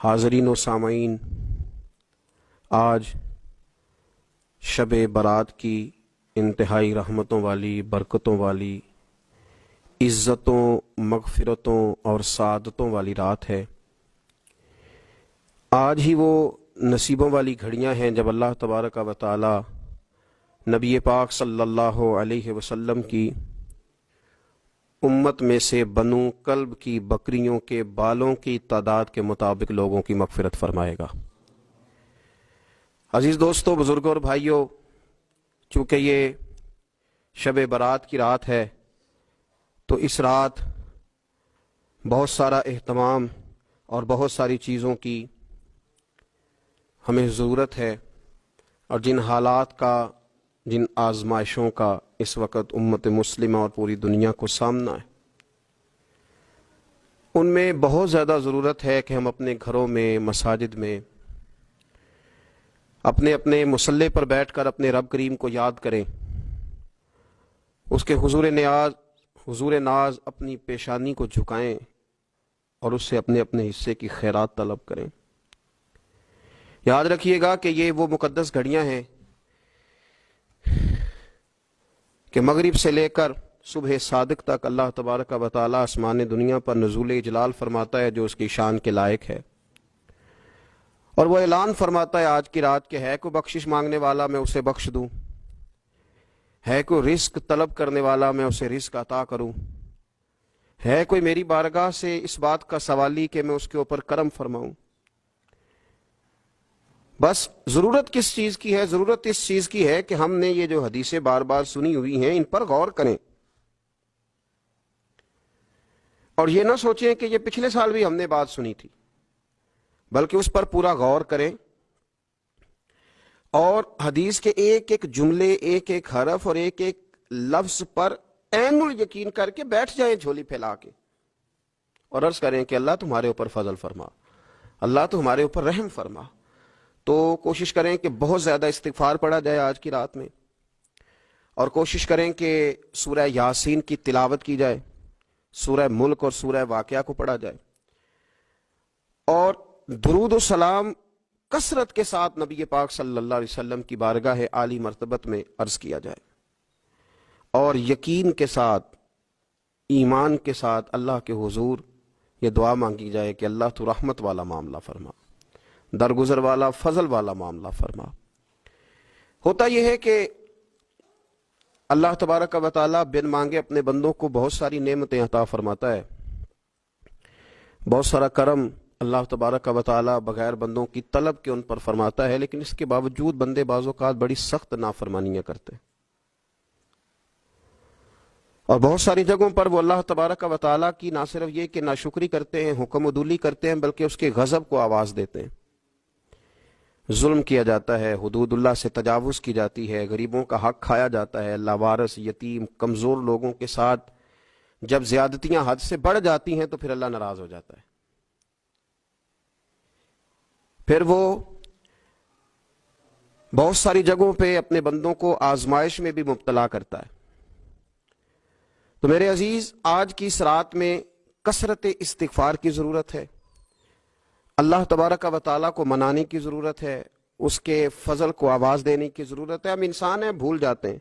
حاضرین و سامعین، آج شب برات کی انتہائی رحمتوں والی، برکتوں والی، عزتوں، مغفرتوں اور سعادتوں والی رات ہے۔ آج ہی وہ نصیبوں والی گھڑیاں ہیں جب اللہ تبارک و تعالی نبی پاک صلی اللہ علیہ وسلم کی امت میں سے بنو کلب کی بکریوں کے بالوں کی تعداد کے مطابق لوگوں کی مغفرت فرمائے گا۔ عزیز دوستو، بزرگوں اور بھائیوں، چونکہ یہ شب برات کی رات ہے تو اس رات بہت سارا اہتمام اور بہت ساری چیزوں کی ہمیں ضرورت ہے، اور جن حالات کا، جن آزمائشوں کا اس وقت امت مسلمہ اور پوری دنیا کو سامنا ہے، ان میں بہت زیادہ ضرورت ہے کہ ہم اپنے گھروں میں، مساجد میں، اپنے اپنے مصلی پر بیٹھ کر اپنے رب کریم کو یاد کریں، اس کے حضور ناز اپنی پیشانی کو جھکائیں اور اس سے اپنے اپنے حصے کی خیرات طلب کریں۔ یاد رکھیے گا کہ یہ وہ مقدس گھڑیاں ہیں کہ مغرب سے لے کر صبح صادق تک اللہ تبارک و تعالی آسمان دنیا پر نزول جلال فرماتا ہے جو اس کی شان کے لائق ہے، اور وہ اعلان فرماتا ہے آج کی رات کہ ہے کوئی بخشش مانگنے والا میں اسے بخش دوں، ہے کوئی رزق طلب کرنے والا میں اسے رزق عطا کروں، ہے کوئی میری بارگاہ سے اس بات کا سوالی کہ میں اس کے اوپر کرم فرماؤں۔ بس ضرورت کس چیز کی ہے؟ ضرورت اس چیز کی ہے کہ ہم نے یہ جو حدیثیں بار بار سنی ہوئی ہیں ان پر غور کریں، اور یہ نہ سوچیں کہ یہ پچھلے سال بھی ہم نے بات سنی تھی، بلکہ اس پر پورا غور کریں اور حدیث کے ایک ایک جملے، ایک ایک حرف اور ایک ایک لفظ پر عین الیقین کر کے بیٹھ جائیں جھولی پھیلا کے، اور عرض کریں کہ اللہ تمہارے اوپر فضل فرما، اللہ تو ہمارے اوپر رحم فرما۔ تو کوشش کریں کہ بہت زیادہ استغفار پڑھا جائے آج کی رات میں، اور کوشش کریں کہ سورہ یاسین کی تلاوت کی جائے، سورہ ملک اور سورہ واقعہ کو پڑھا جائے، اور درود و سلام کثرت کے ساتھ نبی پاک صلی اللہ علیہ وسلم کی بارگاہ عالی مرتبت میں عرض کیا جائے، اور یقین کے ساتھ، ایمان کے ساتھ اللہ کے حضور یہ دعا مانگی جائے کہ اللہ تو رحمت والا معاملہ فرما، درگزر والا، فضل والا معاملہ فرما۔ ہوتا یہ ہے کہ اللہ تبارک و تعالیٰ بن مانگے اپنے بندوں کو بہت ساری نعمتیں عطا فرماتا ہے، بہت سارا کرم اللہ تبارک و تعالیٰ بغیر بندوں کی طلب کے ان پر فرماتا ہے، لیکن اس کے باوجود بندے بعض اوقات بڑی سخت نافرمانیاں کرتے ہیں، اور بہت ساری جگہوں پر وہ اللہ تبارک و تعالیٰ کی نہ صرف یہ کہ ناشکری کرتے ہیں، حکم عدولی کرتے ہیں، بلکہ اس کے غضب کو آواز دیتے ہیں۔ ظلم کیا جاتا ہے، حدود اللہ سے تجاوز کی جاتی ہے، غریبوں کا حق کھایا جاتا ہے، لاوارث، یتیم، کمزور لوگوں کے ساتھ جب زیادتیاں حد سے بڑھ جاتی ہیں تو پھر اللہ ناراض ہو جاتا ہے، پھر وہ بہت ساری جگہوں پہ اپنے بندوں کو آزمائش میں بھی مبتلا کرتا ہے۔ تو میرے عزیز، آج کی اس رات میں کثرت استغفار کی ضرورت ہے، اللہ تبارک و تعالیٰ کو منانے کی ضرورت ہے، اس کے فضل کو آواز دینے کی ضرورت ہے۔ ہم انسان ہیں، بھول جاتے ہیں،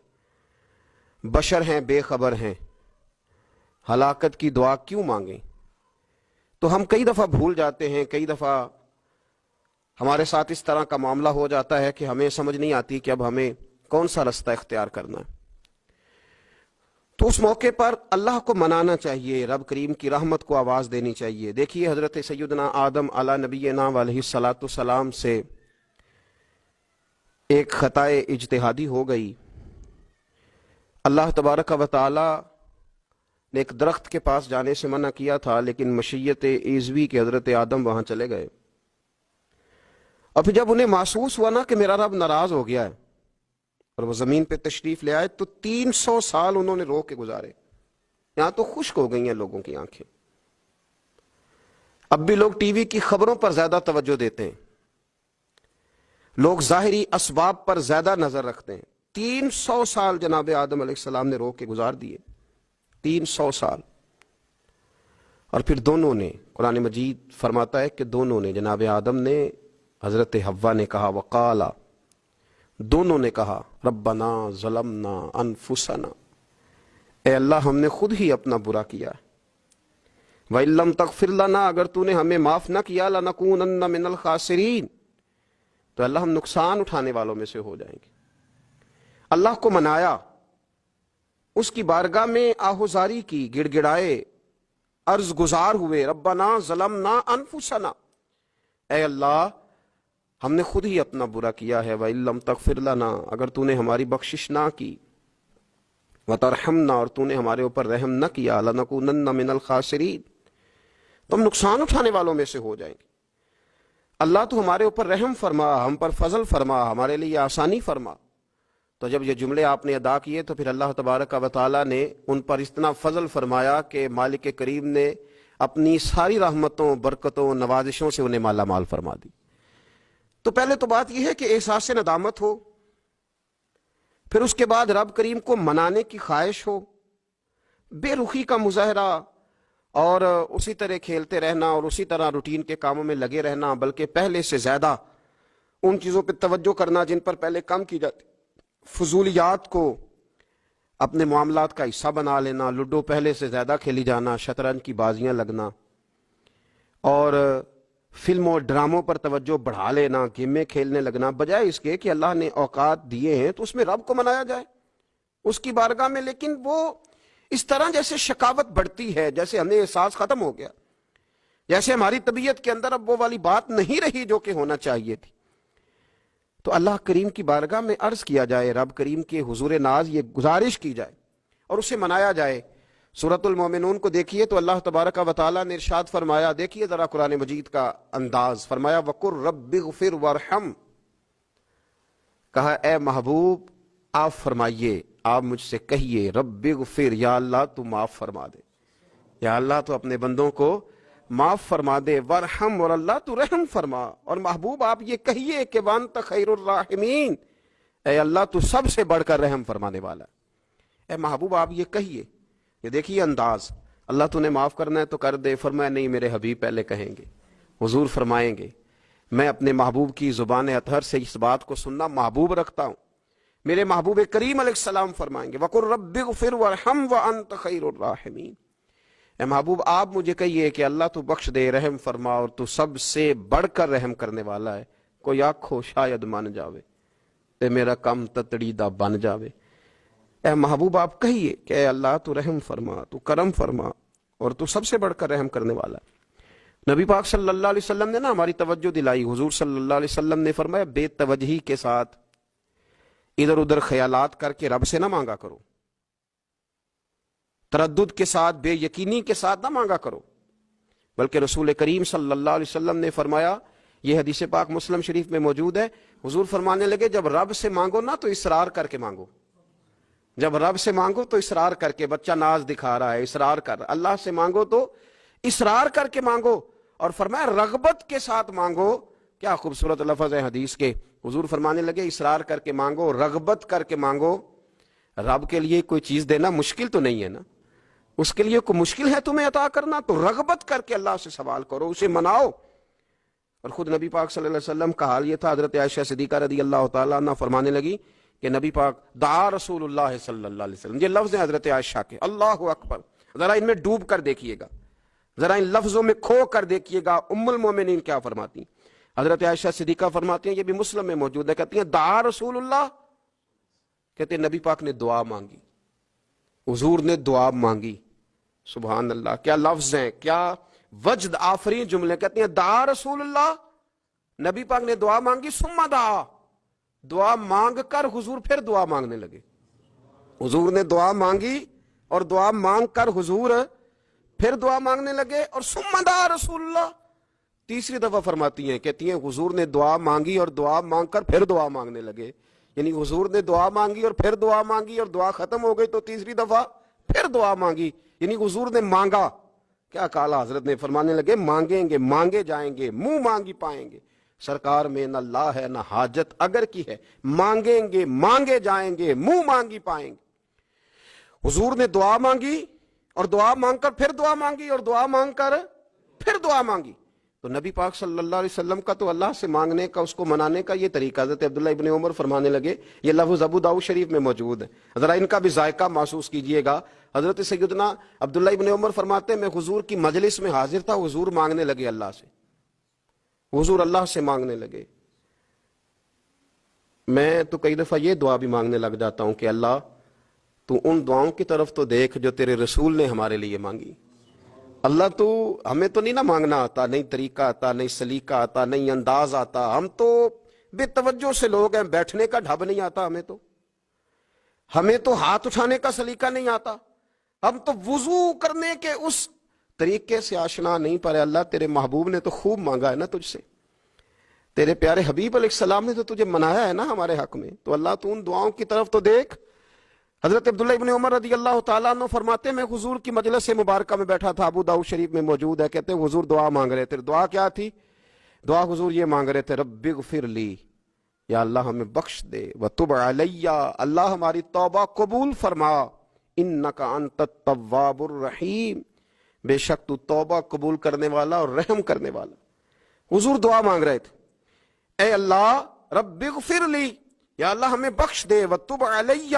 بشر ہیں، بے خبر ہیں، ہلاکت کی دعا کیوں مانگیں؟ تو ہم کئی دفعہ بھول جاتے ہیں، کئی دفعہ ہمارے ساتھ اس طرح کا معاملہ ہو جاتا ہے کہ ہمیں سمجھ نہیں آتی کہ اب ہمیں کون سا رستہ اختیار کرنا ہے۔ تو اس موقع پر اللہ کو منانا چاہیے، رب کریم کی رحمت کو آواز دینی چاہیے۔ دیکھیے حضرت سیدنا آدم علی نبینا علیہ الصلاۃ والسلام سے ایک خطائے اجتہادی ہو گئی، اللہ تبارک و تعالی نے ایک درخت کے پاس جانے سے منع کیا تھا، لیکن مشیت ایزوی کے حضرت آدم وہاں چلے گئے، اور پھر جب انہیں محسوس ہوا نا کہ میرا رب ناراض ہو گیا ہے اور وہ زمین پہ تشریف لے آئے، تو 300 سال انہوں نے رو کے گزارے۔ یہاں تو خشک ہو گئی ہیں لوگوں کی آنکھیں، اب بھی لوگ ٹی وی کی خبروں پر زیادہ توجہ دیتے ہیں، لوگ ظاہری اسباب پر زیادہ نظر رکھتے ہیں۔ 300 سال جناب آدم علیہ السلام نے رو کے گزار دیے، 300 سال، اور پھر دونوں نے، قرآن مجید فرماتا ہے کہ دونوں نے، جناب آدم نے، حضرت حوا نے کہا، وقالا، دونوں نے کہا، ربنا ظلمنا انفسنا، اے اللہ ہم نے خود ہی اپنا برا کیا ہے، وَإِن لَّمْ تَغْفِرْ لَنَا، اگر تو نے ہمیں معاف نہ کیا، لَنَكُونَنَّ مِنَ الْخَاسِرِينَ، تو اللہ ہم نقصان اٹھانے والوں میں سے ہو جائیں گے۔ اللہ کو منایا، اس کی بارگاہ میں آہوزاری کی، گڑ گڑائے، عرض گزار ہوئے، ربنا ظلمنا انفسنا، اے اللہ ہم نے خود ہی اپنا برا کیا ہے، وَإِن لَّمْ تَغْفِرْ لَنَا، اگر تو نے ہماری بخشش نہ کی، وَتَرْحَمْنَا، اور تو نے ہمارے اوپر رحم نہ کیا، لَنَكُونَنَّ مِنَ الْخَاسِرِينَ، تو ہم نقصان اٹھانے والوں میں سے ہو جائیں گے۔ اللہ تو ہمارے اوپر رحم فرما، ہم پر فضل فرما، ہمارے لیے آسانی فرما۔ تو جب یہ جملے آپ نے ادا کیے تو پھر اللہ تبارک و تعالیٰ نے ان پر اتنا فضل فرمایا کہ مالک کریم نے اپنی ساری رحمتوں، برکتوں، نوازشوں سے انہیں مالا مال فرما دی۔ تو پہلے تو بات یہ ہے کہ احساس ندامت ہو، پھر اس کے بعد رب کریم کو منانے کی خواہش ہو، بے رخی کا مظاہرہ، اور اسی طرح کھیلتے رہنا اور اسی طرح روٹین کے کاموں میں لگے رہنا، بلکہ پہلے سے زیادہ ان چیزوں پہ توجہ کرنا جن پر پہلے کم کی جاتی، فضولیات کو اپنے معاملات کا حصہ بنا لینا، لوڈو پہلے سے زیادہ کھیلی جانا، شطرنج کی بازیاں لگنا، اور فلموں ڈراموں پر توجہ بڑھا لینا، گیمیں کھیلنے لگنا، بجائے اس کے کہ اللہ نے اوقات دیے ہیں تو اس میں رب کو منایا جائے اس کی بارگاہ میں۔ لیکن وہ اس طرح جیسے شکاوت بڑھتی ہے، جیسے ہمیں احساس ختم ہو گیا، جیسے ہماری طبیعت کے اندر اب وہ والی بات نہیں رہی جو کہ ہونا چاہیے تھی۔ تو اللہ کریم کی بارگاہ میں عرض کیا جائے، رب کریم کے حضور ناز یہ گزارش کی جائے اور اسے منایا جائے۔ سورۃ المومنون کو دیکھیے تو اللہ تبارک و تعالیٰ نے ارشاد فرمایا، دیکھیے ذرا قرآن مجید کا انداز، فرمایا وَقُلْ رَبِّ اغْفِرْ وَارْحَمْ، کہا اے محبوب آپ فرمائیے، آپ مجھ سے کہیے، رب اغفر، یا اللہ تو معاف فرما دے، یا اللہ تو اپنے بندوں کو معاف فرما دے، ورحم، اور اللہ تو رحم فرما، اور محبوب آپ یہ کہیے کہ وانت خیر الراحمین، اے اللہ تو سب سے بڑھ کر رحم فرمانے والا ہے۔ اے محبوب آپ یہ کہیے، یہ دیکھیے انداز، اللہ تو نے معاف کرنا ہے تو کر دے، فرمایا نہیں میرے حبیب پہلے کہیں گے، حضور فرمائیں گے، میں اپنے محبوب کی زبان اطہر سے اس بات کو سننا محبوب رکھتا ہوں۔ میرے محبوب کریم علیہ السلام فرمائیں گے وَقُلْ رَبِّ اغْفِرْ وَارْحَمْ وَأَنْتَ خَيْرُ الرَّاحِمِينَ، اے محبوب آپ مجھے کہیے کہ اللہ تو بخش دے، رحم فرما، اور تو سب سے بڑھ کر رحم کرنے والا ہے۔ کوئی آنکھو شاید مان جاوے تے میرا کم تتڑی دا بن جاوے۔ اے محبوب آپ کہیے کہ اے اللہ تو رحم فرما، تو کرم فرما، اور تو سب سے بڑھ کر رحم کرنے والا ہے۔ نبی پاک صلی اللہ علیہ وسلم نے نا ہماری توجہ دلائی، حضور صلی اللہ علیہ وسلم نے فرمایا بے توجہی کے ساتھ ادھر ادھر خیالات کر کے رب سے نہ مانگا کرو، تردد کے ساتھ، بے یقینی کے ساتھ نہ مانگا کرو، بلکہ رسول کریم صلی اللہ علیہ وسلم نے فرمایا، یہ حدیث پاک مسلم شریف میں موجود ہے، حضور فرمانے لگے جب رب سے مانگو نا تو اصرار کر کے مانگو، جب رب سے مانگو تو اصرار کر کے، بچہ ناز دکھا رہا ہے اصرار کر، اللہ سے مانگو تو اصرار کر کے مانگو، اور فرمایا رغبت کے ساتھ مانگو۔ کیا خوبصورت لفظ ہے حدیث کے، حضور فرمانے لگے اصرار کر کے مانگو، رغبت کر کے مانگو۔ رب کے لیے کوئی چیز دینا مشکل تو نہیں ہے نا، اس کے لیے کوئی مشکل ہے تمہیں عطا کرنا، تو رغبت کر کے اللہ سے سوال کرو، اسے مناؤ۔ اور خود نبی پاک صلی اللہ علیہ وسلم کا حال یہ تھا، حضرت عائشہ صدیقہ رضی اللہ تعالیٰ عنہ فرمانے لگی کہ نبی پاک دعا رسول اللہ صلی اللہ علیہ وسلم، یہ لفظ ہیں حضرت عائشہ کے، اللہ اکبر، ذرا ان میں ڈوب کر دیکھیے گا، ذرا ان لفظوں میں کھو کر دیکھیے گا ام المومنین کیا فرماتی۔ حضرت عائشہ صدیقہ فرماتی ہیں، یہ بھی مسلم میں موجود ہے، کہتی ہیں دعا رسول اللہ، کہتے ہیں نبی پاک نے دعا مانگی، حضور نے دعا مانگی۔ سبحان اللہ، کیا لفظ ہیں، کیا وجد آفرین جملے، کہتے ہیں دعا رسول اللہ، نبی پاک نے دعا مانگی، ثم دعا، دعا مانگ کر حضور پھر دعا مانگنے لگے، حضور نے دعا مانگی اور دعا مانگ کر حضور پھر دعا مانگنے لگے، اور ثم دعا رسول اللہ، تیسری دفعہ فرماتی ہیں، کہتی ہیں حضور نے دعا مانگی اور دعا مانگ کر پھر دعا مانگنے لگے، یعنی حضور نے دعا مانگی اور پھر دعا مانگی، اور دعا ختم ہو گئی تو تیسری دفعہ پھر دعا مانگی، یعنی حضور نے مانگا۔ کیا کالا حضرت نے فرمانے لگے مانگیں گے مانگے جائیں گے، منہ مانگی پائیں گے، سرکار میں نہ لا ہے نہ حاجت اگر کی ہے، مانگیں گے مانگے جائیں گے، منہ مانگی پائیں گے۔ حضور نے دعا مانگی اور دعا مانگ کر پھر دعا مانگی اور دعا مانگ کر پھر دعا مانگی. تو نبی پاک صلی اللہ علیہ وسلم کا تو اللہ سے مانگنے کا، اس کو منانے کا یہ طریقہ. حضرت عبداللہ ابن عمر فرمانے لگے، یہ لفظ ابو داؤد شریف میں موجود ہے، ذرا ان کا بھی ذائقہ محسوس کیجئے گا. حضرت سیدنا عبداللہ ابن عمر فرماتے ہیں میں حضور کی مجلس میں حاضر تھا، حضور مانگنے لگے اللہ سے، حضور اللہ سے مانگنے لگے. میں تو کئی دفعہ یہ دعا بھی مانگنے لگ جاتا ہوں کہ اللہ تو ان دعاؤں کی طرف تو دیکھ جو تیرے رسول نے ہمارے لیے مانگی. اللہ تو ہمیں تو نہیں نہ مانگنا آتا، نہیں طریقہ آتا، نہیں سلیقہ آتا، نہیں انداز آتا. ہم تو بے توجہ سے لوگ ہیں، بیٹھنے کا ڈھب نہیں آتا ہمیں تو ہاتھ اٹھانے کا سلیقہ نہیں آتا، ہم تو وضو کرنے کے اس طریقے سے آشنا نہیں. پر اللہ تیرے محبوب نے تو خوب مانگا ہے نا تجھ سے، تیرے پیارے حبیب علیہ السلام نے تو تجھے منایا ہے نا ہمارے حق میں. تو اللہ تو ان دعاؤں کی طرف تو دیکھ. حضرت عبداللہ ابن عمر رضی اللہ تعالیٰ عنہ فرماتے ہیں میں حضور کی مجلس مبارکہ میں بیٹھا تھا، ابو داؤد شریف میں موجود ہے. کہتے ہیں حضور دعا مانگ رہے تھے. دعا کیا تھی؟ دعا حضور یہ مانگ رہے تھے، رب اغفر لی، یا اللہ ہمیں بخش دے، وتب علی، اللہ ہماری توبہ قبول فرما، انک انت التواب الرحیم، بے شک تو توبہ قبول کرنے والا اور رحم کرنے والا. حضور دعا مانگ رہے تھے، اے اللہ رب اغفر لی، یا اللہ ہمیں بخش دے، وتب علی،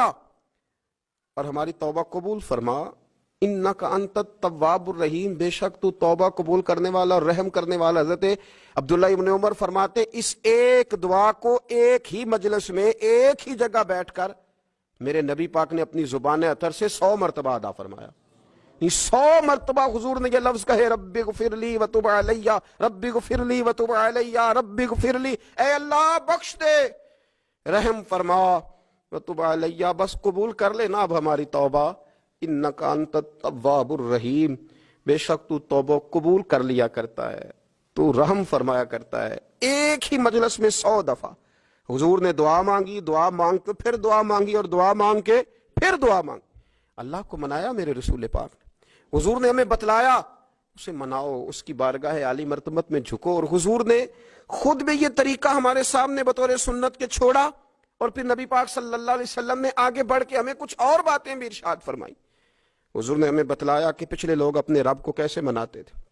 اور ہماری توبہ قبول فرما، انک انت التواب الرحیم، بے شک تو توبہ قبول کرنے والا اور رحم کرنے والا. حضرت عبداللہ ابن عمر فرماتے اس ایک دعا کو ایک ہی مجلس میں ایک ہی جگہ بیٹھ کر میرے نبی پاک نے اپنی زبان اطہر سے 100 مرتبہ ادا فرمایا. 100 مرتبہ حضور نے یہ لفظ کہے، رب اغفر لی وتب علی، رب اغفر لی وتب علی، رب اغفر لی، اے اللہ بخش دے، رحم فرما، وتب علی، بس قبول کر لینا اب ہماری توبہ، انک انت التواب الرحیم، بے شک تو توبہ قبول کر لیا کرتا ہے، تو رحم فرمایا کرتا ہے. ایک ہی مجلس میں 100 دفعہ حضور نے دعا مانگی، دعا مانگ کے پھر دعا مانگی، اور دعا مانگ کے پھر دعا مانگی. اللہ کو منایا میرے رسول پاک نے، حضور نے ہمیں بتلایا، اسے مناؤ، اس کی بارگاہ عالی مرتبت میں جھکو. اور حضور نے خود بھی یہ طریقہ ہمارے سامنے بطور سنت کے چھوڑا، اور پھر نبی پاک صلی اللہ علیہ وسلم نے آگے بڑھ کے ہمیں کچھ اور باتیں بھی ارشاد فرمائی. حضور نے ہمیں بتلایا کہ پچھلے لوگ اپنے رب کو کیسے مناتے تھے،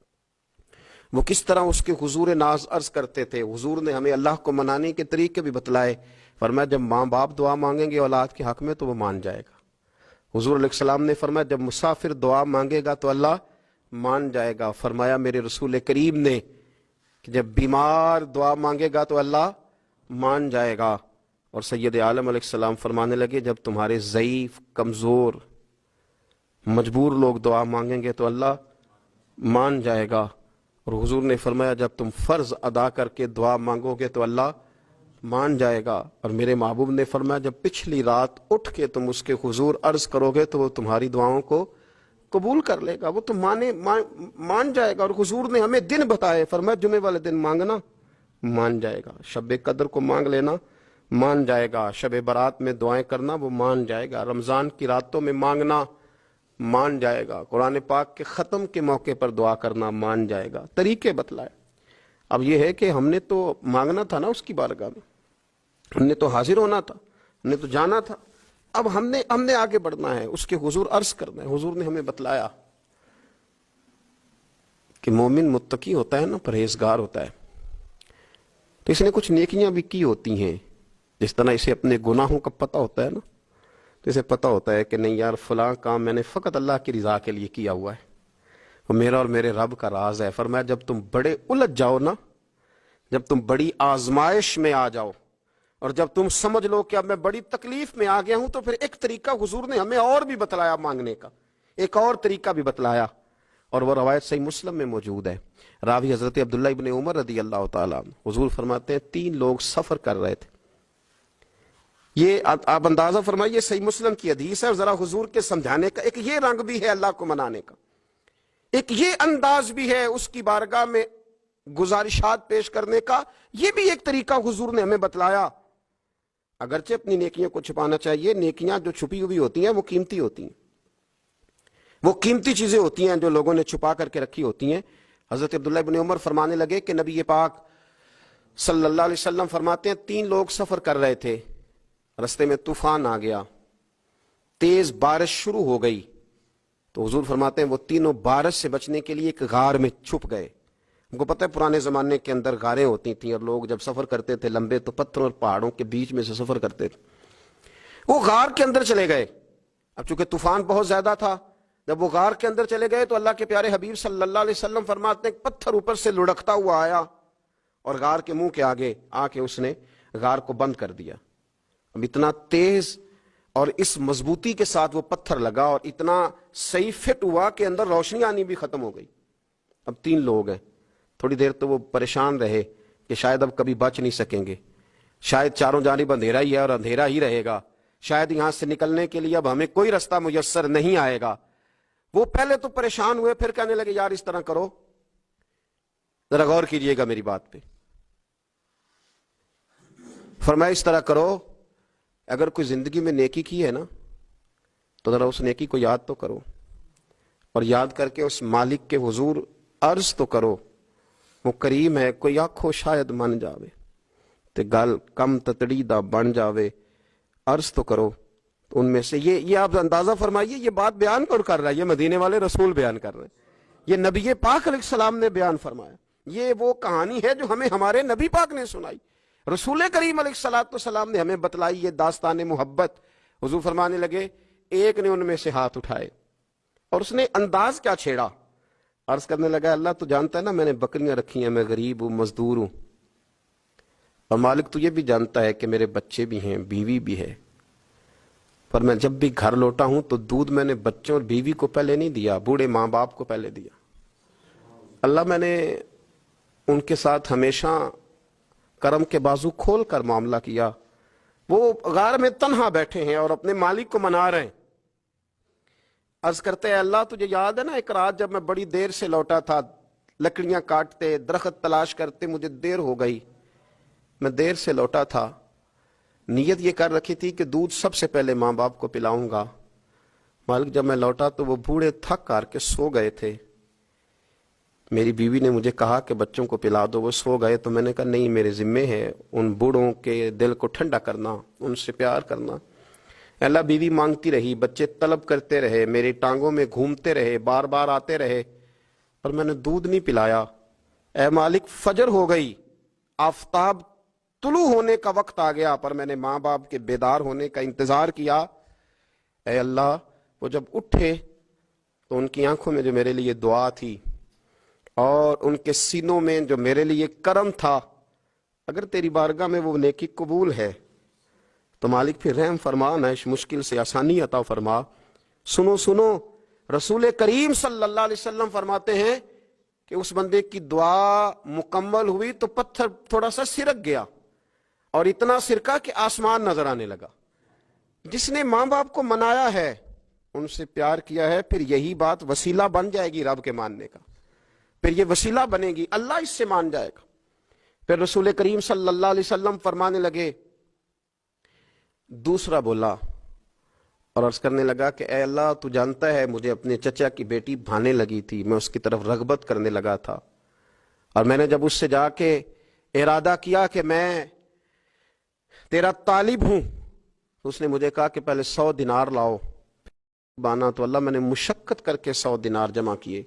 وہ کس طرح اس کے حضور ناز عرض کرتے تھے. حضور نے ہمیں اللہ کو منانے کے طریقے بھی بتلائے. فرمایا جب ماں باپ دعا مانگیں گے اولاد کے حق میں تو وہ مان جائے گا. حضور علیہ السلام نے فرمایا جب مسافر دعا مانگے گا تو اللہ مان جائے گا. فرمایا میرے رسول کریم نے کہ جب بیمار دعا مانگے گا تو اللہ مان جائے گا. اور سید عالم علیہ السلام فرمانے لگے جب تمہارے ضعیف، کمزور، مجبور لوگ دعا مانگیں گے تو اللہ مان جائے گا. اور حضور نے فرمایا جب تم فرض ادا کر کے دعا مانگو گے تو اللہ مان جائے گا. اور میرے محبوب نے فرمایا جب پچھلی رات اٹھ کے تم اس کے حضور عرض کرو گے تو وہ تمہاری دعاؤں کو قبول کر لے گا، وہ تو مان جائے گا. اور حضور نے ہمیں دن بتائے، فرمایا جمعے والے دن مانگنا مان جائے گا، شب قدر کو مانگ لینا مان جائے گا، شب برات میں دعائیں کرنا وہ مان جائے گا، رمضان کی راتوں میں مانگنا مان جائے گا، قرآن پاک کے ختم کے موقع پر دعا کرنا مان جائے گا. طریقے بتلائے. اب یہ ہے کہ ہم نے تو مانگنا تھا نا اس کی بارگاہ میں، ہم نے تو حاضر ہونا تھا، ہم نے تو جانا تھا. اب ہم نے آگے بڑھنا ہے، اس کے حضور عرض کرنا ہے. حضور نے ہمیں بتلایا کہ مومن متقی ہوتا ہے نا، پرہیزگار ہوتا ہے، تو اس نے کچھ نیکیاں بھی کی ہوتی ہیں. جس طرح اسے اپنے گناہوں کا پتہ ہوتا ہے نا، تو اسے پتہ ہوتا ہے کہ نہیں یار فلاں کام میں نے فقط اللہ کی رضا کے لیے کیا ہوا ہے، وہ میرا اور میرے رب کا راز ہے. فرمایا جب تم بڑے الجھ جاؤ نا، جب تم بڑی آزمائش میں آ جاؤ، اور جب تم سمجھ لو کہ اب میں بڑی تکلیف میں آ گیا ہوں، تو پھر ایک طریقہ حضور نے ہمیں اور بھی بتلایا مانگنے کا، ایک اور طریقہ بھی بتلایا. اور وہ روایت صحیح مسلم میں موجود ہے. راوی حضرت عبداللہ ابن عمر رضی اللہ تعالیٰ عنہ. حضور فرماتے ہیں 3 لوگ سفر کر رہے تھے. یہ آپ اندازہ فرمائیے صحیح مسلم کی حدیث ہے، اور ذرا حضور کے سمجھانے کا ایک یہ رنگ بھی ہے اللہ کو منانے کا، ایک یہ انداز بھی ہے اس کی بارگاہ میں گزارشات پیش کرنے کا. یہ بھی ایک طریقہ حضور نے ہمیں بتلایا. اگرچہ اپنی نیکیوں کو چھپانا چاہیے، نیکیاں جو چھپی ہوئی ہوتی ہیں وہ قیمتی ہوتی ہیں، وہ قیمتی چیزیں ہوتی ہیں جو لوگوں نے چھپا کر کے رکھی ہوتی ہیں. حضرت عبداللہ ابن عمر فرمانے لگے کہ نبی پاک صلی اللہ علیہ وسلم فرماتے ہیں 3 لوگ سفر کر رہے تھے، رستے میں طوفان آ گیا، تیز بارش شروع ہو گئی، تو حضور فرماتے ہیں وہ تینوں بارش سے بچنے کے لیے ایک غار میں چھپ گئے. ہم کو پتہ ہے پرانے زمانے کے اندر غاریں ہوتی تھیں اور لوگ جب سفر کرتے تھے لمبے تو پتھروں اور پہاڑوں کے بیچ میں سے سفر کرتے تھے. وہ غار کے اندر چلے گئے. اب چونکہ طوفان بہت زیادہ تھا، جب وہ غار کے اندر چلے گئے تو اللہ کے پیارے حبیب صلی اللہ علیہ وسلم فرماتے ہیں پتھر اوپر سے لڑکتا ہوا آیا اور غار کے منہ کے آگے آ کے اس نے غار کو بند کر دیا. اب اتنا تیز اور اس مضبوطی کے ساتھ وہ پتھر لگا اور اتنا صحیح فٹ ہوا کہ اندر روشنی آنی بھی ختم ہو گئی. اب 3 لوگ ہیں. تھوڑی دیر تو وہ پریشان رہے کہ شاید اب کبھی بچ نہیں سکیں گے، شاید چاروں جانب اندھیرا ہی ہے اور اندھیرا ہی رہے گا، شاید یہاں سے نکلنے کے لیے اب ہمیں کوئی رستہ میسر نہیں آئے گا. وہ پہلے تو پریشان ہوئے، پھر کہنے لگے یار اس طرح کرو، ذرا غور کیجئے گا میری بات پہ. فرمایا اس طرح کرو، اگر کوئی زندگی میں نیکی کی ہے نا تو ذرا اس نیکی کو یاد تو کرو، اور یاد کر کے اس مالک کے حضور عرض تو کرو. وہ کریم ہے، کوئی آنکھو شاید من جاوے تے گل کم تتڑی دا بن جاوے. عرض تو کرو. ان میں سے یہ آپ اندازہ فرمائیے، یہ بات بیان کون کر رہا ہے؟ یہ مدینے والے رسول بیان کر رہے ہیں. یہ نبی پاک علیہ السلام نے بیان فرمایا. یہ وہ کہانی ہے جو ہمیں ہمارے نبی پاک نے سنائی. رسول کریم علیہ السلام نے ہمیں بتلائی یہ داستان محبت. حضور فرمانے لگے ایک نے ان میں سے ہاتھ اٹھائے اور اس نے انداز کیا چھیڑا. عرض کرنے لگا اللہ تو جانتا ہے نا میں نے بکریاں رکھی ہیں، میں غریب ہوں، مزدور ہوں، اور مالک تو یہ بھی جانتا ہے کہ میرے بچے بھی ہیں، بیوی بھی ہے، پر میں جب بھی گھر لوٹا ہوں تو دودھ میں نے بچوں اور بیوی کو پہلے نہیں دیا، بوڑھے ماں باپ کو پہلے دیا. اللہ میں نے ان کے ساتھ ہمیشہ کرم کے بازو کھول کر معاملہ کیا. وہ غار میں تنہا بیٹھے ہیں اور اپنے مالک کو منا رہے ہیں. عرض کرتے ہیں اللہ تجھے یاد ہے نا ایک رات جب میں بڑی دیر سے لوٹا تھا، لکڑیاں کاٹتے، درخت تلاش کرتے، مجھے دیر ہو گئی، میں دیر سے لوٹا تھا، نیت یہ کر رکھی تھی کہ دودھ سب سے پہلے ماں باپ کو پلاؤں گا. مالک جب میں لوٹا تو وہ بوڑھے تھک کر کے سو گئے تھے. میری بیوی نے مجھے کہا کہ بچوں کو پلا دو، وہ سو گئے. تو میں نے کہا نہیں، میرے ذمے ہے ان بوڑھوں کے دل کو ٹھنڈا کرنا، ان سے پیار کرنا. اللہ بیوی مانگتی رہی، بچے طلب کرتے رہے، میری ٹانگوں میں گھومتے رہے، بار بار آتے رہے، اور میں نے دودھ نہیں پلایا. اے مالک فجر ہو گئی، آفتاب طلوع ہونے کا وقت آ گیا، پر میں نے ماں باپ کے بیدار ہونے کا انتظار کیا. اے اللہ وہ جب اٹھے تو ان کی آنکھوں میں جو میرے لیے دعا تھی اور ان کے سینوں میں جو میرے لیے کرم تھا، اگر تیری بارگاہ میں وہ نیکی قبول ہے تو مالک پھر رحم فرما، نہ اس مشکل سے آسانی عطا فرما. سنو سنو، رسول کریم صلی اللہ علیہ وسلم فرماتے ہیں کہ اس بندے کی دعا مکمل ہوئی تو پتھر تھوڑا سا سرک گیا، اور اتنا سرکا کہ آسمان نظر آنے لگا. جس نے ماں باپ کو منایا ہے، ان سے پیار کیا ہے، پھر یہی بات وسیلہ بن جائے گی رب کے ماننے کا، پھر یہ وسیلہ بنے گی، اللہ اس سے مان جائے گا. پھر رسول کریم صلی اللہ علیہ وسلم فرمانے لگے، دوسرا بولا اور عرض کرنے لگا کہ اے اللہ تو جانتا ہے مجھے اپنے چچا کی بیٹی بھانے لگی تھی، میں اس کی طرف رغبت کرنے لگا تھا، اور میں نے جب اس سے جا کے ارادہ کیا کہ میں تیرا طالب ہوں، تو اس نے مجھے کہا کہ پہلے 100 دینار لاؤ بانا. تو اللہ میں نے مشقت کر کے 100 دینار جمع کیے،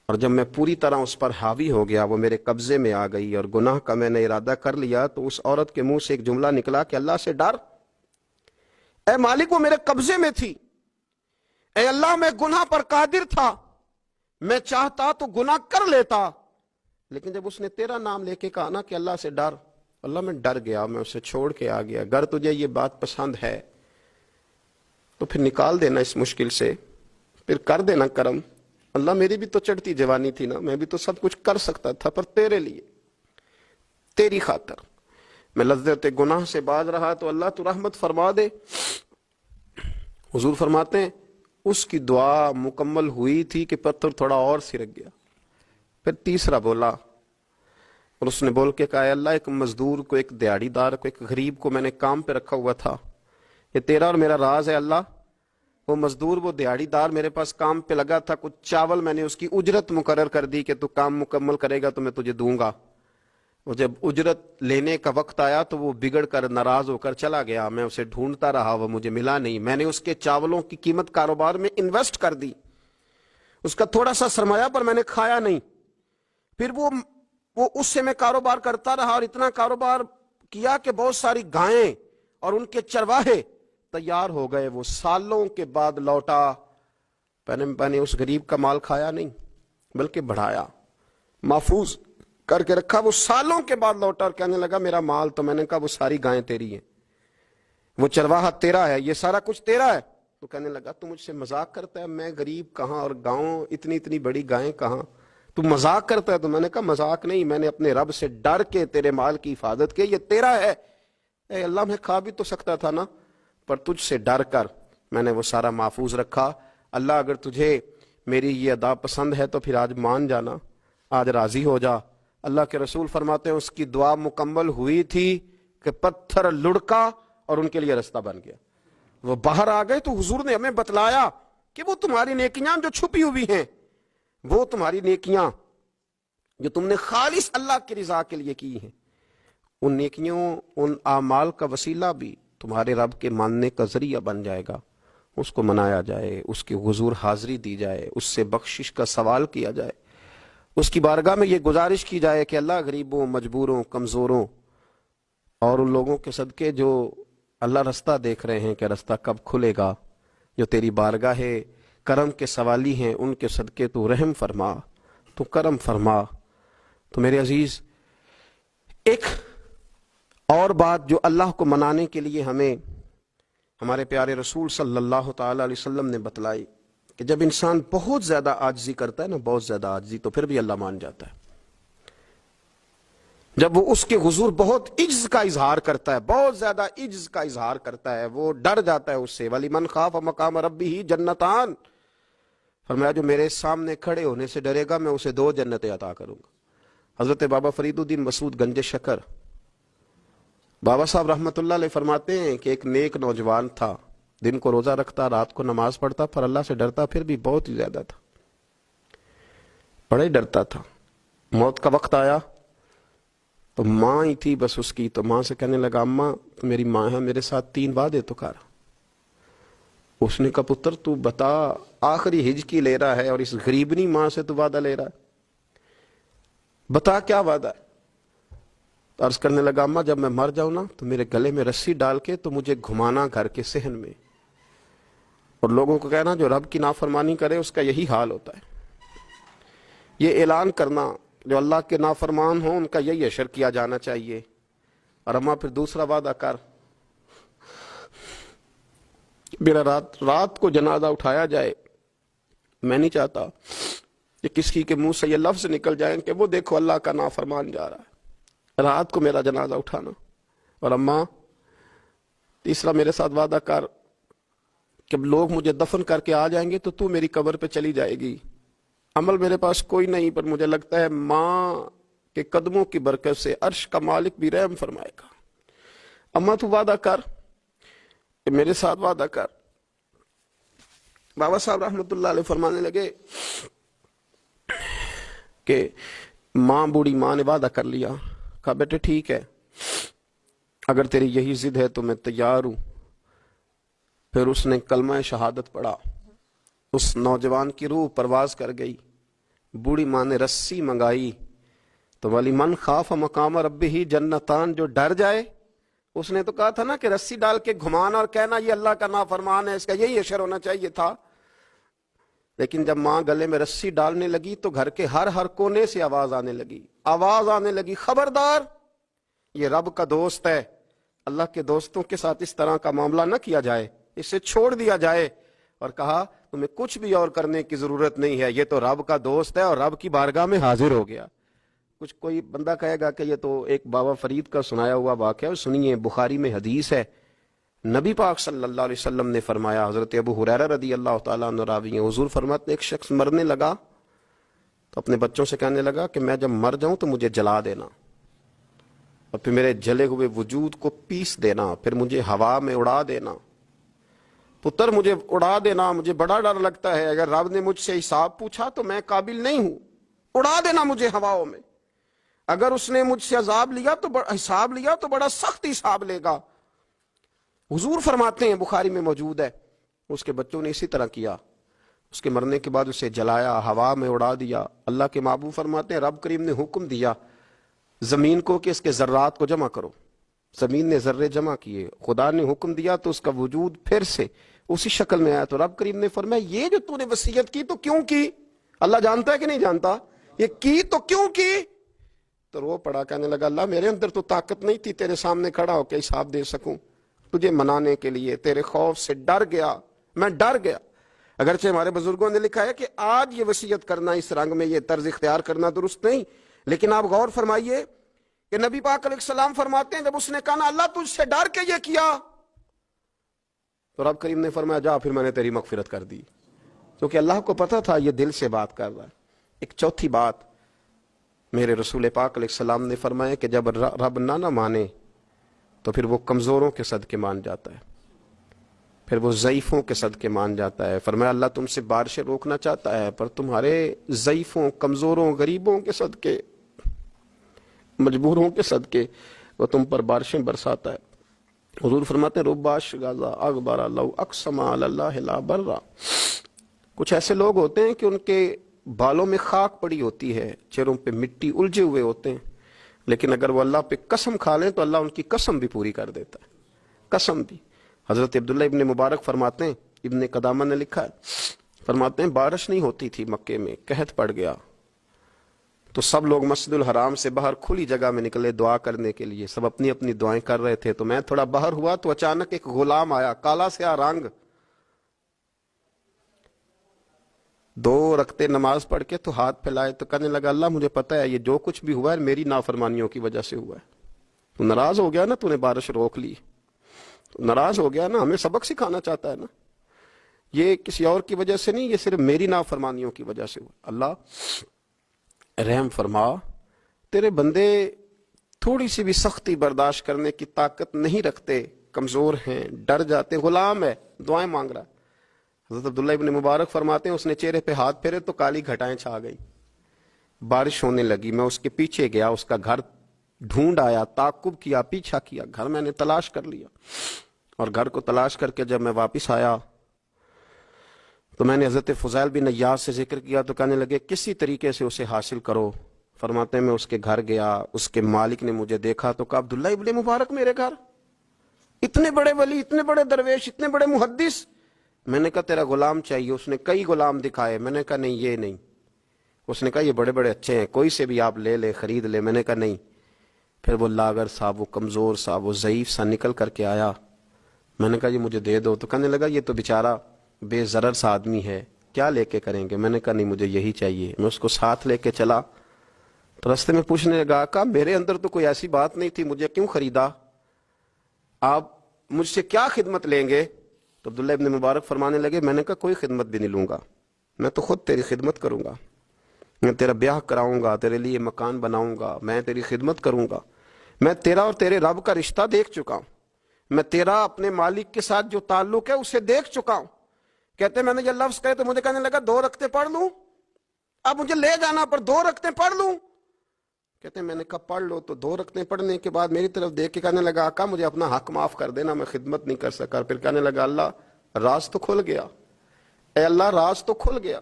اور جب میں پوری طرح اس پر حاوی ہو گیا، وہ میرے قبضے میں آ گئی اور گناہ کا میں نے ارادہ کر لیا، تو اس عورت کے منہ سے ایک جملہ نکلا کہ اللہ سے ڈر. اے مالک وہ میرے قبضے میں تھی، اے اللہ میں گناہ پر قادر تھا، میں چاہتا تو گناہ کر لیتا، لیکن جب اس نے تیرا نام لے کے کہا نا کہ اللہ سے ڈر، اللہ میں ڈر گیا، میں اسے چھوڑ کے آ گیا. اگر تجھے یہ بات پسند ہے تو پھر نکال دینا اس مشکل سے، پھر کر دینا کرم. اللہ میری بھی تو چڑھتی جوانی تھی نا، میں بھی تو سب کچھ کر سکتا تھا، پر تیرے لیے، تیری خاطر میں لذت گناہ سے باز رہا، تو اللہ تو رحمت فرما دے. حضور فرماتے ہیں اس کی دعا مکمل ہوئی تھی کہ پتھر تھوڑا اور سرک گیا. پھر تیسرا بولا اور اس نے بول کے کہا اے اللہ ایک مزدور کو، ایک دیہڑی دار کو، ایک غریب کو میں نے کام پہ رکھا ہوا تھا، یہ تیرا اور میرا راز ہے اللہ. وہ مزدور، وہ دیہڑی دار میرے پاس کام پہ لگا تھا، کچھ چاول میں نے اس کی اجرت مقرر کر دی کہ تو کام مکمل کرے گا تو میں تجھے دوں گا. وہ جب اجرت لینے کا وقت آیا تو وہ بگڑ کر ناراض ہو کر چلا گیا. میں اسے ڈھونڈتا رہا, وہ مجھے ملا نہیں. میں نے اس کے چاولوں کی قیمت کاروبار میں انویسٹ کر دی, اس کا تھوڑا سا سرمایہ پر میں نے کھایا نہیں. پھر وہ اس سے میں کاروبار کرتا رہا اور اتنا کاروبار کیا کہ بہت ساری گائیں اور ان کے چرواہے تیار ہو گئے. وہ سالوں کے بعد لوٹا. میں نے اس غریب کا مال کھایا نہیں بلکہ بڑھایا, محفوظ کر کے رکھا. وہ سالوں کے بعد لوٹا اور کہنے لگا میرا مال. تو میں نے کہا وہ ساری گائیں تیری ہیں, وہ چرواہا تیرا ہے, یہ سارا کچھ تیرا ہے. تو کہنے لگا تو مجھ سے مذاق کرتا ہے, میں غریب کہاں اور گاؤں اتنی بڑی گائیں کہاں, تو مذاق کرتا ہے. تو میں نے کہا مذاق نہیں, میں نے اپنے رب سے ڈر کے تیرے مال کی حفاظت کی, یہ تیرا ہے. اے اللہ میں کھا بھی تو سکتا تھا نا, پر تجھ سے ڈر کر میں نے وہ سارا محفوظ رکھا. اللہ اگر تجھے میری یہ ادا پسند ہے تو پھر آج مان جانا, آج راضی ہو جا. اللہ کے رسول فرماتے ہیں اس کی دعا مکمل ہوئی تھی کہ پتھر لڑکا اور ان کے لیے رستہ بن گیا. وہ باہر آ گئے تو حضور نے ہمیں بتلایا کہ وہ تمہاری نیکیاں جو چھپی ہوئی ہیں, وہ تمہاری نیکیاں جو تم نے خالص اللہ کی رضا کے لیے کی ہیں, ان نیکیوں ان اعمال کا وسیلہ بھی تمہارے رب کے ماننے کا ذریعہ بن جائے گا. اس کو منایا جائے, اس کے حضور حاضری دی جائے, اس سے بخشش کا سوال کیا جائے, اس کی بارگاہ میں یہ گزارش کی جائے کہ اللہ غریبوں, مجبوروں, کمزوروں اور ان لوگوں کے صدقے جو اللہ رستہ دیکھ رہے ہیں کہ رستہ کب کھلے گا, جو تیری بارگاہ کرم کے سوالی ہیں, ان کے صدقے تو رحم فرما, تو کرم فرما. تو میرے عزیز, ایک اور بات جو اللہ کو منانے کے لیے ہمیں ہمارے پیارے رسول صلی اللہ تعالی علیہ وسلم نے بتلائی کہ جب انسان بہت زیادہ عاجزی کرتا ہے نا, بہت زیادہ عاجزی, تو پھر بھی اللہ مان جاتا ہے. جب وہ اس کے حضور بہت عجز کا اظہار کرتا ہے, بہت زیادہ عجز کا اظہار کرتا ہے, وہ ڈر جاتا ہے اس سے. وَلِمَنْ خَافَ مَقَامَ رَبِّهِ جَنَّتَانِ, فرمایا جو میرے سامنے کھڑے ہونے سے ڈرے گا میں اسے 2 جنتیں عطا کروں گا. حضرت بابا فرید الدین مسعود گنج شکر بابا صاحب رحمت اللہ علیہ فرماتے ہیں کہ ایک نیک نوجوان تھا, دن کو روزہ رکھتا, رات کو نماز پڑھتا, پر اللہ سے ڈرتا پھر بھی بہت ہی زیادہ تھا, بڑا ہی ڈرتا تھا. موت کا وقت آیا تو ماں ہی تھی بس اس کی, تو ماں سے کہنے لگا اماں تو میری ماں ہے, میرے ساتھ 3 وعدے تو کر. اس نے کہا پتر تو بتا, آخری ہج کی لے رہا ہے اور اس غریبنی ماں سے تو وعدہ لے رہا ہے, بتا کیا وعدہ ہے. عرض کرنے لگا اماں جب میں مر جاؤں نا تو میرے گلے میں رسی ڈال کے تو مجھے گھمانا گھر کے صحن میں, اور لوگوں کو کہنا جو رب کی نافرمانی کرے اس کا یہی حال ہوتا ہے. یہ اعلان کرنا جو اللہ کے نافرمان ہوں ان کا یہی اشر کیا جانا چاہیے. اور اماں پھر دوسرا وعدہ کر, میرا رات کو جنازہ اٹھایا جائے, میں نہیں چاہتا کہ کسی کے منہ سے یہ لفظ نکل جائیں کہ وہ دیکھو اللہ کا نافرمان جا رہا ہے, رات کو میرا جنازہ اٹھانا. اور اماں تیسرا میرے ساتھ وعدہ کر کہ لوگ مجھے دفن کر کے آ جائیں گے تو میری قبر پہ چلی جائے گی. عمل میرے پاس کوئی نہیں, پر مجھے لگتا ہے ماں کے قدموں کی برکت سے عرش کا مالک بھی رحم فرمائے گا. اماں تو وعدہ کر کہ میرے ساتھ وعدہ کر. بابا صاحب رحمت اللہ علیہ فرمانے لگے کہ ماں, بوڑھی ماں نے وعدہ کر لیا. کہا بیٹے ٹھیک ہے, اگر تیری یہی ضد ہے تو میں تیار ہوں. پھر اس نے کلمہ شہادت پڑھا, اس نوجوان کی روح پرواز کر گئی. بوڑھی ماں نے رسی منگائی تو وَلِمَنْ خَافَ مَقَامَ رَبِّهِ جَنَّتَانِ, جو ڈر جائے. اس نے تو کہا تھا نا کہ رسی ڈال کے گھمانا اور کہنا یہ اللہ کا نافرمان ہے, اس کا یہی اشر ہونا چاہیے تھا. لیکن جب ماں گلے میں رسی ڈالنے لگی تو گھر کے ہر کونے سے آواز آنے لگی, خبردار یہ رب کا دوست ہے, اللہ کے دوستوں کے ساتھ اس طرح کا معاملہ نہ کیا جائے, اسے چھوڑ دیا جائے. اور کہا تمہیں کچھ بھی اور کرنے کی ضرورت نہیں ہے, یہ تو رب کا دوست ہے اور رب کی بارگاہ میں حاضر ہو گیا. کچھ کوئی بندہ کہے گا کہ یہ تو ایک بابا فرید کا سنایا ہوا واقعہ. سنیے, بخاری میں حدیث ہے, نبی پاک صلی اللہ علیہ وسلم نے فرمایا, حضرت ابو ہریرہ رضی اللہ تعالیٰ عنہ راوی ہیں, حضور فرماتے ایک شخص مرنے لگا تو اپنے بچوں سے کہنے لگا کہ میں جب مر جاؤں تو مجھے جلا دینا, اور پھر میرے جلے ہوئے وجود کو پیس دینا, پھر مجھے ہوا میں اڑا دینا. پتر مجھے اڑا دینا, مجھے بڑا ڈر لگتا ہے, اگر رب نے مجھ سے حساب پوچھا تو میں قابل نہیں ہوں, اڑا دینا مجھے ہواؤں میں. اگر اس نے مجھ سے عذاب لیا تو حساب لیا تو بڑا سخت حساب لے گا۔ حضور فرماتے ہیں، بخاری میں موجود ہے، اس کے بچوں نے اسی طرح کیا، اس کے مرنے کے بعد اسے جلایا، ہوا میں اڑا دیا۔ اللہ کے محبوب فرماتے ہیں رب کریم نے حکم دیا زمین کو کہ اس کے ذرات کو جمع کرو، زمین نے ذرے جمع کیے، خدا نے حکم دیا تو اس کا وجود پھر سے اسی شکل میں آیا۔ تو رب کریم نے فرمایا یہ جو تو نے وصیت کی تو کیوں کی؟ اللہ جانتا ہے کہ نہیں جانتا؟ یہ کی تو کیوں کی؟ تو رو پڑا، کہنے لگا اللہ میرے اندر تو طاقت نہیں تھی تیرے سامنے کھڑا ہو کے حساب دے سکوں، تجھے منانے کے لیے تیرے خوف سے ڈر گیا، میں ڈر گیا۔ اگرچہ ہمارے بزرگوں نے لکھا ہے کہ آج یہ وصیت کرنا اس رنگ میں، یہ طرز اختیار کرنا درست نہیں، لیکن آپ غور فرمائیے کہ نبی پاک علیہ السلام فرماتے ہیں جب اس نے کہا نا اللہ تجھ سے ڈر کے یہ کیا، تو رب کریم نے فرمایا جا پھر میں نے تیری مغفرت کر دی، کیونکہ اللہ کو پتا تھا یہ دل سے بات کر رہا ہے۔ ایک چوتھی بات میرے رسول پاک علیہ السلام نے فرمایا کہ جب رب نہ مانے تو پھر وہ کمزوروں کے صدقے مان جاتا ہے، پھر وہ ضعیفوں کے صدقے مان جاتا ہے۔ فرمایا اللہ تم سے بارشیں روکنا چاہتا ہے پر تمہارے ضعیفوں، کمزوروں، غریبوں کے صدقے، مجبوروں کے صدقے وہ تم پر بارشیں برساتا ہے۔ حضور فرماتے ہیں رباش غازہ اغبر لو اقسم علی اللہ لا برا، کچھ ایسے لوگ ہوتے ہیں کہ ان کے بالوں میں خاک پڑی ہوتی ہے، چہروں پہ مٹی الجھے ہوئے ہوتے ہیں، لیکن اگر وہ اللہ پہ قسم کھا لیں تو اللہ ان کی قسم بھی پوری کر دیتا ہے، قسم بھی۔ حضرت عبداللہ ابن مبارک فرماتے ہیں، ابن قدامہ نے لکھا ہے، فرماتے ہیں بارش نہیں ہوتی تھی مکے میں، قحط پڑ گیا تو سب لوگ مسجد الحرام سے باہر کھلی جگہ میں نکلے دعا کرنے کے لیے، سب اپنی اپنی دعائیں کر رہے تھے۔ تو میں تھوڑا باہر ہوا تو اچانک ایک غلام آیا، کالا سیاہ رنگ، 2 رکعتیں نماز پڑھ کے تو ہاتھ پھیلائے تو کہنے لگا اللہ مجھے پتا ہے یہ جو کچھ بھی ہوا ہے میری نافرمانیوں کی وجہ سے ہوا ہے، تو ناراض ہو گیا نا، تو نے بارش روک لی، تو ناراض ہو گیا نا، ہمیں سبق سکھانا چاہتا ہے نا، یہ کسی اور کی وجہ سے نہیں، یہ صرف میری نافرمانیوں کی وجہ سے ہوا۔ اللہ رحم فرما، تیرے بندے تھوڑی سی بھی سختی برداشت کرنے کی طاقت نہیں رکھتے، کمزور ہیں، ڈر جاتے، غلام ہے، دعائیں مانگ رہا ہے۔ حضرت عبداللہ ابن مبارک فرماتے ہیں اس نے چہرے پہ ہاتھ پھیرے تو کالی گھٹائیں چھا گئی، بارش ہونے لگی، میں اس کے پیچھے گیا، اس کا گھر ڈھونڈ آیا، تعقب کیا، پیچھا کیا، گھر میں نے تلاش کر لیا، اور گھر کو تلاش کر کے جب میں واپس آیا تو میں نے حضرت فضیل بن عیاض سے ذکر کیا تو کہنے لگے کسی طریقے سے اسے حاصل کرو۔ فرماتے ہیں میں اس کے گھر گیا، اس کے مالک نے مجھے دیکھا تو کہا عبداللہ ابن مبارک میرے گھر، اتنے بڑے ولی، اتنے بڑے درویش، اتنے بڑے محدث۔ میں نے کہا تیرا غلام چاہیے، اس نے کئی غلام دکھائے، میں نے کہا نہیں یہ نہیں، اس نے کہا یہ بڑے بڑے اچھے ہیں، کوئی سے بھی آپ لے لے، خرید لے، میں نے کہا نہیں۔ پھر وہ لاغر صاحب، وہ کمزور صاحب، وہ ضعیف سا نکل کر کے آیا، میں نے کہا یہ مجھے دے دو، تو کہنے لگا یہ تو بیچارہ بے ضرر سا آدمی ہے، کیا لے کے کریں گے؟ میں نے کہا نہیں مجھے یہی چاہیے۔ میں اس کو ساتھ لے کے چلا تو رستے میں پوچھنے لگا کہ میرے اندر تو کوئی ایسی بات نہیں تھی، مجھے کیوں خریدا؟ آپ مجھ سے کیا خدمت لیں گے؟ تو عبداللہ ابن مبارک فرمانے لگے میں نے کہا کوئی خدمت بھی نہیں لوں گا، میں تو خود تیری خدمت کروں گا، میں تیرا بیاہ کراؤں گا، تیرے لیے مکان بناؤں گا، میں تیری خدمت کروں گا، میں تیرا اور تیرے رب کا رشتہ دیکھ چکا ہوں، میں تیرا اپنے مالک کے ساتھ جو تعلق ہے اسے دیکھ چکا ہوں۔ کہتے میں نے یہ لفظ کہے تو مجھے کہنے لگا 2 رکعتیں پڑھ لوں، اب مجھے لے جانا پر 2 رکعتیں پڑھ لوں؟ کہتے میں نے کہا پڑھ لو، تو 2 رکعتیں پڑھنے کے بعد میری طرف دیکھ کے کہنے لگا آقا مجھے اپنا حق معاف کر دینا، میں خدمت نہیں کر سکا۔ پھر کہنے لگا اللہ راز تو کھل گیا، اے اللہ راز تو کھل گیا،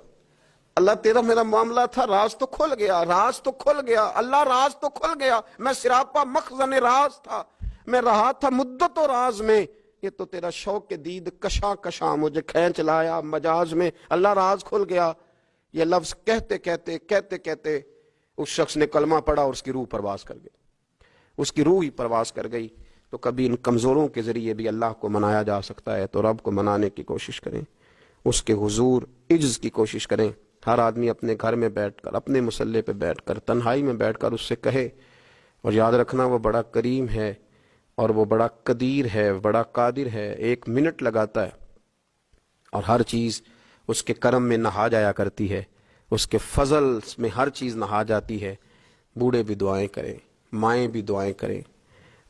اللہ تیرا میرا معاملہ تھا، راز تو کھل گیا، راز تو کھل گیا، اللہ راز تو کھل گیا، میں سراپا مخزن راز تھا، میں رہا تھا مدت و راز میں، یہ تو تیرا شوق دید کشاں کشاں مجھے کھینچ لایا مجاز میں، اللہ راز کھل گیا۔ یہ لفظ کہتے کہتے کہتے کہتے اس شخص نے کلمہ پڑھا اور اس کی روح پرواز کر گئی، اس کی روح ہی پرواز کر گئی۔ تو کبھی ان کمزوروں کے ذریعے بھی اللہ کو منایا جا سکتا ہے، تو رب کو منانے کی کوشش کریں، اس کے حضور عجز کی کوشش کریں۔ ہر آدمی اپنے گھر میں بیٹھ کر، اپنے مصلے پہ بیٹھ کر، تنہائی میں بیٹھ کر اس سے کہے، اور یاد رکھنا وہ بڑا کریم ہے اور وہ بڑا قدیر ہے، بڑا قادر ہے، 1 منٹ لگاتا ہے اور ہر چیز اس کے کرم میں نہا جایا کرتی ہے، اس کے فضل میں ہر چیز نہا جاتی ہے۔ بوڑھے بھی دعائیں کریں، مائیں بھی دعائیں کریں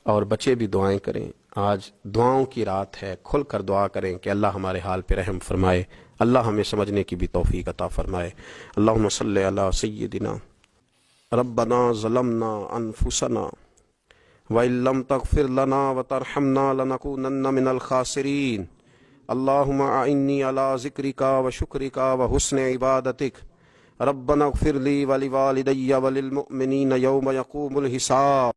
اور بچے بھی دعائیں کریں۔ آج دعاؤں کی رات ہے، کھل کر دعا کریں کہ اللہ ہمارے حال پہ رحم فرمائے، اللہ ہمیں سمجھنے کی بھی توفیق عطا فرمائے۔ اللہم صلی علی سیدنا ربنا ظلمنا انفسنا وإن لم تغفر لنا وترحمنا لنكونن من الخاسرين اللهم أعني على ذكرك وشكرك وحسن عبادتك ربنا اغفر لي ولوالدي وللمؤمنين يوم يقوم الحساب